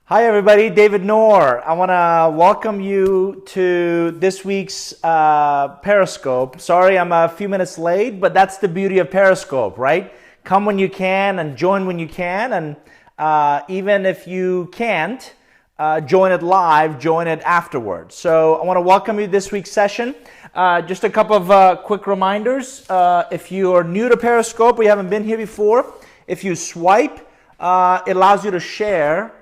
Hi everybody, David Nour. I want to welcome you to this week's Periscope. Sorry I'm a few minutes late, but that's the beauty of Periscope, right? Come when you can and join when you can, and even if you can't, join it live, join it afterwards. So I want to welcome you to this week's session. Just a couple of quick reminders. If you are new to Periscope or you haven't been here before, if you swipe, it allows you to share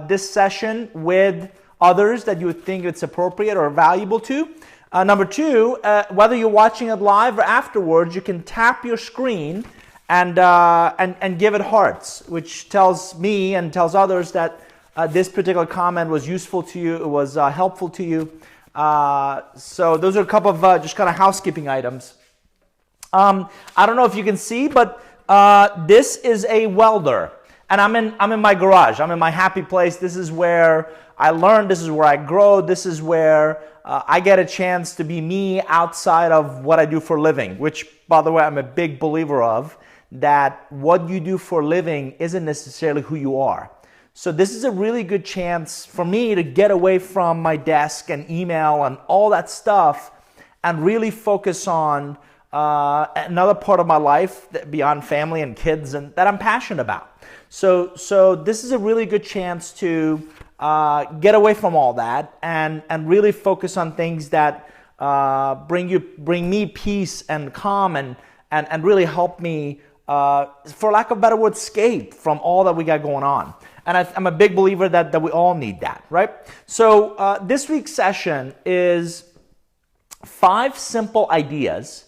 this session with others that you would think it's appropriate or valuable to. Number two, whether you're watching it live or afterwards, you can tap your screen and give it hearts, which tells me and tells others that this particular comment was useful to you, it was helpful to you. So those are a couple of just kind of housekeeping items. I don't know if you can see, but this is a welder. And I'm in my garage. I'm in my happy place. This is where I learn. This is where I grow. This is where I get a chance to be me outside of what I do for a living, which, by the way, I'm a big believer of, that what you do for a living isn't necessarily who you are. So this is a really good chance for me to get away from my desk and email and all that stuff and really focus on another part of my life beyond family and kids and that I'm passionate about. So this is a really good chance to get away from all that and really focus on things that bring me peace and calm and really help me, for lack of a better word, escape from all that we got going on. And I'm a big believer that we all need that, right? So this week's session is 5 simple ideas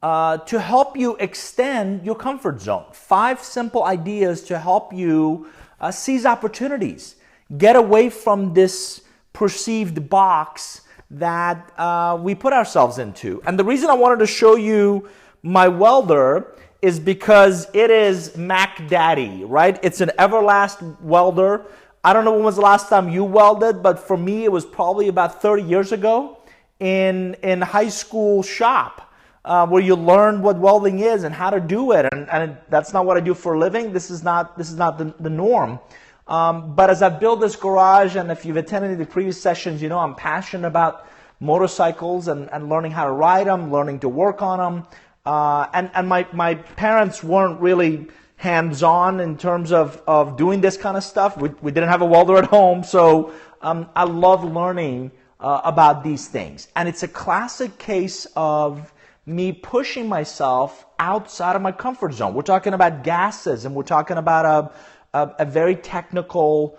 to help you extend your comfort zone. 5 simple ideas to help you seize opportunities. Get away from this perceived box that we put ourselves into. And the reason I wanted to show you my welder is because it is Mac Daddy, right? It's an Everlast welder. I don't know when was the last time you welded, but for me it was probably about 30 years ago in high school shop. Where you learn what welding is and how to do it, and that's not what I do for a living. This is not the norm. But as I build this garage, and if you've attended the previous sessions, you know I'm passionate about motorcycles and learning how to ride them, learning to work on them. And my parents weren't really hands-on in terms of doing this kind of stuff. We didn't have a welder at home, so I love learning about these things. And it's a classic case of me pushing myself outside of my comfort zone. We're talking about gases, and we're talking about a very technical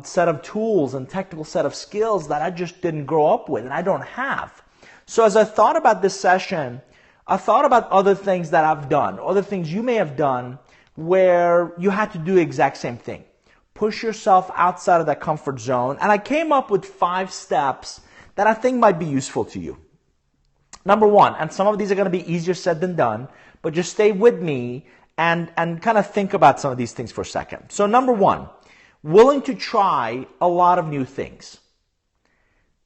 set of tools and technical set of skills that I just didn't grow up with and I don't have. So as I thought about this session, I thought about other things that I've done, other things you may have done where you had to do the exact same thing. Push yourself outside of that comfort zone. And I came up with 5 steps that I think might be useful to you. Number 1, and some of these are going to be easier said than done, but just stay with me and kind of think about some of these things for a second. So number 1, willing to try a lot of new things.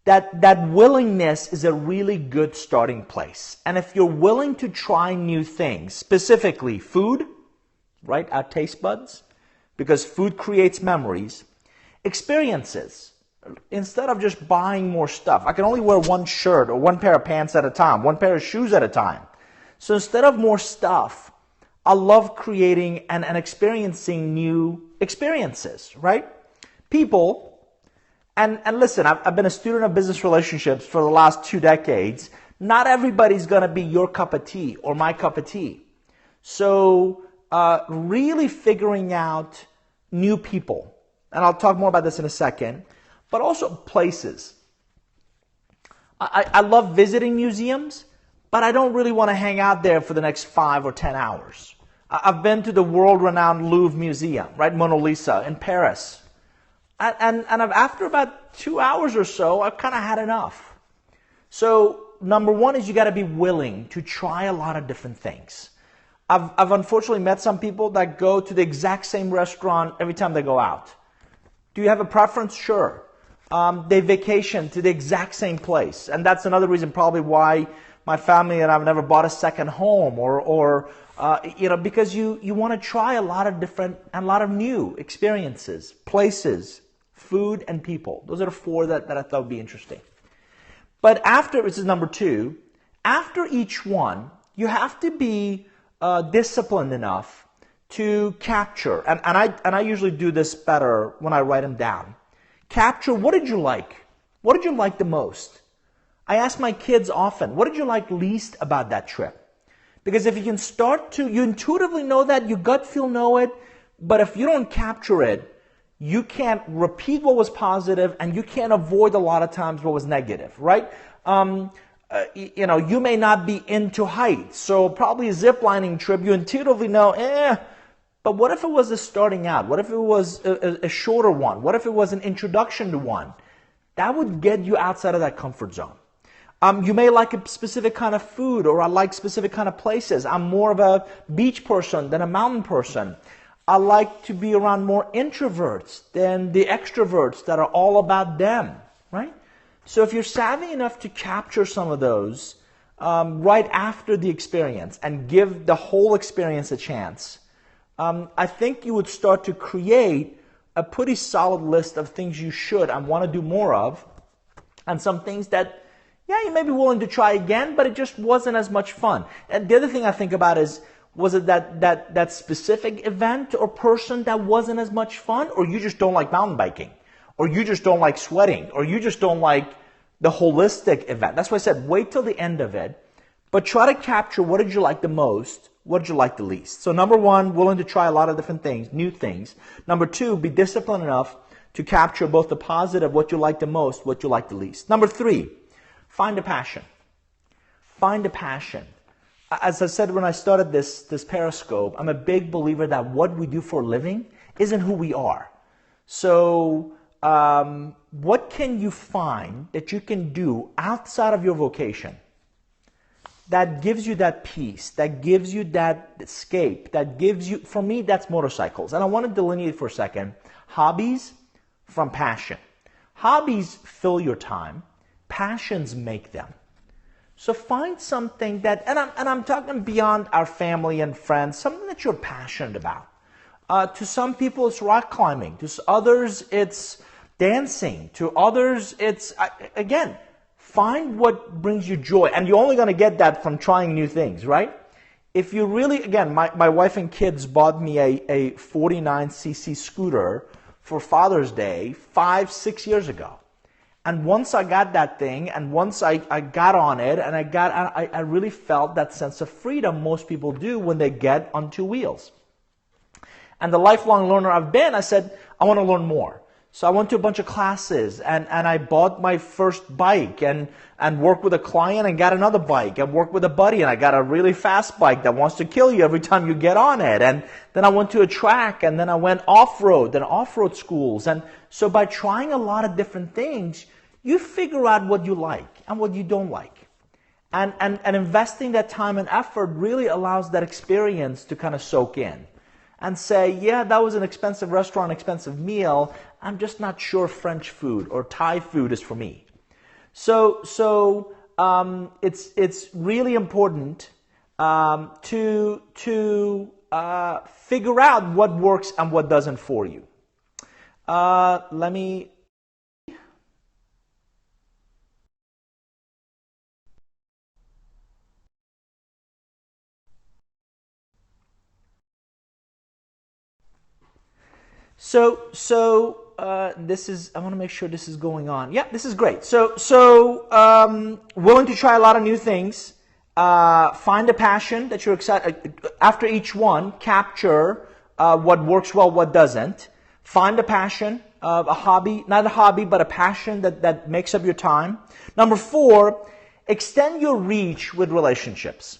That willingness is a really good starting place. And if you're willing to try new things, specifically food, right, our taste buds, because food creates memories, experiences. Instead of just buying more stuff, I can only wear one shirt or one pair of pants at a time, one pair of shoes at a time. So instead of more stuff, I love creating and experiencing new experiences, right? People, and listen, I've been a student of business relationships for the last 2 decades. Not everybody's going to be your cup of tea or my cup of tea. So really figuring out new people, and I'll talk more about this in a second, but also places. I love visiting museums, but I don't really want to hang out there for the next 5 or 10 hours. I've been to the world-renowned Louvre Museum, right, Mona Lisa, in Paris. And after about 2 hours or so, I've kind of had enough. So number 1 is you got to be willing to try a lot of different things. I've unfortunately met some people that go to the exact same restaurant every time they go out. Do you have a preference? Sure. They vacation to the exact same place. And that's another reason probably why my family and I've never bought a second home or because you want to try a lot of different and a lot of new experiences, places, food, and people. Those are the four that I thought would be interesting. But after, this is number two, after each one, you have to be disciplined enough to capture, and I usually do this better when I write them down. Capture, what did you like? What did you like the most? I ask my kids often, what did you like least about that trip? Because if you can start to, you intuitively know that, your gut feel know it, but if you don't capture it, you can't repeat what was positive and you can't avoid a lot of times what was negative, right? You may not be into heights, so probably a zip lining trip, you intuitively know, but what if it was a starting out? What if it was a shorter one? What if it was an introduction to one? That would get you outside of that comfort zone. You may like a specific kind of food, or I like specific kind of places. I'm more of a beach person than a mountain person. I like to be around more introverts than the extroverts that are all about them, right? So if you're savvy enough to capture some of those right after the experience and give the whole experience a chance, I think you would start to create a pretty solid list of things you should and want to do more of, and some things that, yeah, you may be willing to try again, but it just wasn't as much fun. And the other thing I think about is, was it that specific event or person that wasn't as much fun, or you just don't like mountain biking, or you just don't like sweating, or you just don't like the holistic event? That's why I said wait till the end of it, but try to capture what did you like the most, what did you like the least. So number one, willing to try a lot of different things, new things. Number two, be disciplined enough to capture both the positive, what you like the most, what you like the least. Number three, find a passion. Find a passion. As I said when I started this Periscope, I'm a big believer that what we do for a living isn't who we are. So what can you find that you can do outside of your vocation that gives you that peace, that gives you that escape, that gives you, for me, that's motorcycles. And I want to delineate for a second, hobbies from passion. Hobbies fill your time. Passions make them. So find something that, and I'm talking beyond our family and friends, something that you're passionate about. To some people, it's rock climbing. To others, it's dancing. To others, it's, again, find what brings you joy. And you're only going to get that from trying new things, right? If you really, again, my wife and kids bought me a 49cc scooter for Father's Day 5-6 years ago. And once I got that thing, and once I got on it, and I really felt that sense of freedom most people do when they get on two wheels. And the lifelong learner I've been, I said, I want to learn more. So I went to a bunch of classes, and I bought my first bike, and worked with a client and got another bike, and worked with a buddy, and I got a really fast bike that wants to kill you every time you get on it. And then I went to a track, and then I went off-road, then off-road schools. And so by trying a lot of different things, you figure out what you like and what you don't like. And investing that time and effort really allows that experience to kind of soak in and say, yeah, that was an expensive restaurant, expensive meal. I'm just not sure French food or Thai food is for me. So it's really important to figure out what works and what doesn't for you. Let me. So this is, I want to make sure this is going on. Yeah, this is great. So willing to try a lot of new things. Find a passion that you're excited. After each one, capture what works well, what doesn't. Find a passion, a hobby, not a hobby, but a passion that makes up your time. Number 4, extend your reach with relationships.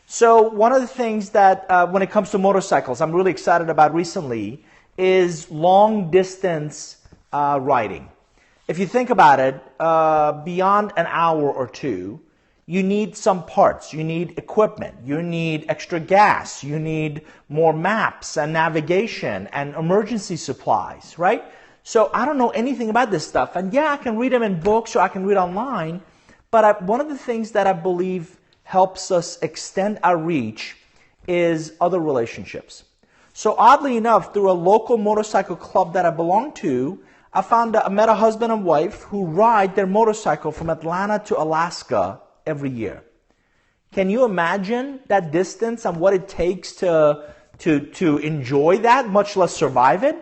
So one of the things that when it comes to motorcycles, I'm really excited about recently is long distance riding. If you think about it, beyond an hour or two, you need some parts, you need equipment, you need extra gas, you need more maps and navigation and emergency supplies, right? So I don't know anything about this stuff, and yeah, I can read them in books or I can read online, but one of the things that I believe helps us extend our reach is other relationships. So oddly enough, through a local motorcycle club that I belong to, I met a husband and wife who ride their motorcycle from Atlanta to Alaska every year. Can you imagine that distance and what it takes to enjoy that, much less survive it?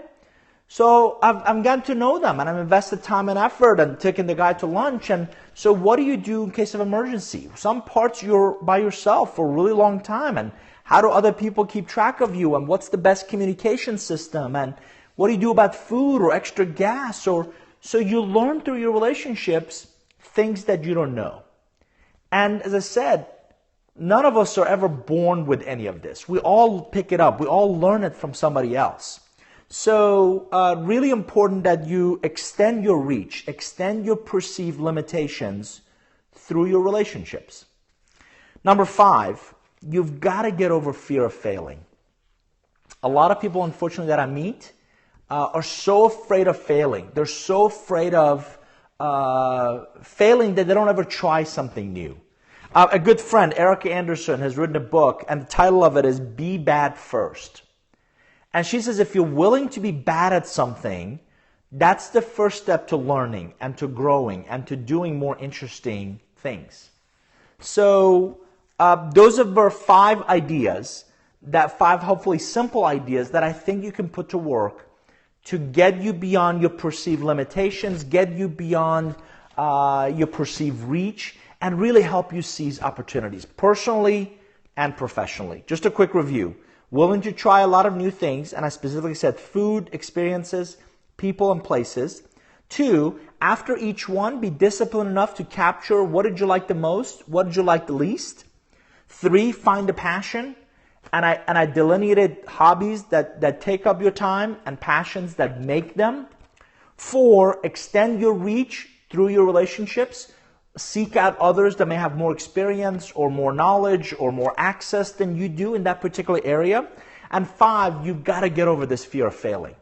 So I've gotten to know them, and I've invested time and effort and taken the guy to lunch. And so what do you do in case of emergency? Some parts you're by yourself for a really long time. And how do other people keep track of you? And what's the best communication system? And what do you do about food or extra gas? So you learn through your relationships things that you don't know. And as I said, none of us are ever born with any of this. We all pick it up. We all learn it from somebody else. So really important that you extend your reach, extend your perceived limitations through your relationships. Number 5, you've got to get over fear of failing. A lot of people, unfortunately, that I meet are so afraid of failing. They're so afraid of failing that they don't ever try something new. A good friend, Erica Anderson, has written a book, and the title of it is Be Bad First. And she says if you're willing to be bad at something, that's the first step to learning and to growing and to doing more interesting things. So those are 5 ideas, that 5 hopefully simple ideas that I think you can put to work to get you beyond your perceived limitations, get you beyond your perceived reach, and really help you seize opportunities, personally and professionally. Just a quick review. Willing to try a lot of new things, and I specifically said food, experiences, people, and places. 2, after each one, be disciplined enough to capture what did you like the most, what did you like the least. 3, find a passion, and I delineated hobbies that take up your time and passions that make them. 4, extend your reach through your relationships. Seek out others that may have more experience or more knowledge or more access than you do in that particular area. And 5, you've got to get over this fear of failing.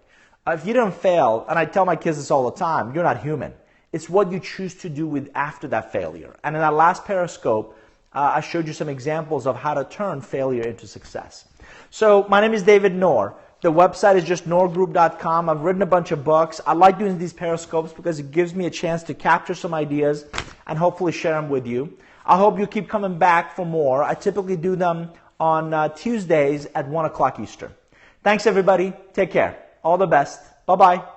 If you don't fail, and I tell my kids this all the time, you're not human. It's what you choose to do with after that failure. And in that last Periscope, I showed you some examples of how to turn failure into success. So my name is David Nour. The website is just nourgroup.com. I've written a bunch of books. I like doing these Periscopes because it gives me a chance to capture some ideas and hopefully share them with you. I hope you keep coming back for more. I typically do them on Tuesdays at 1 o'clock Eastern. Thanks, everybody. Take care. All the best. Bye-bye.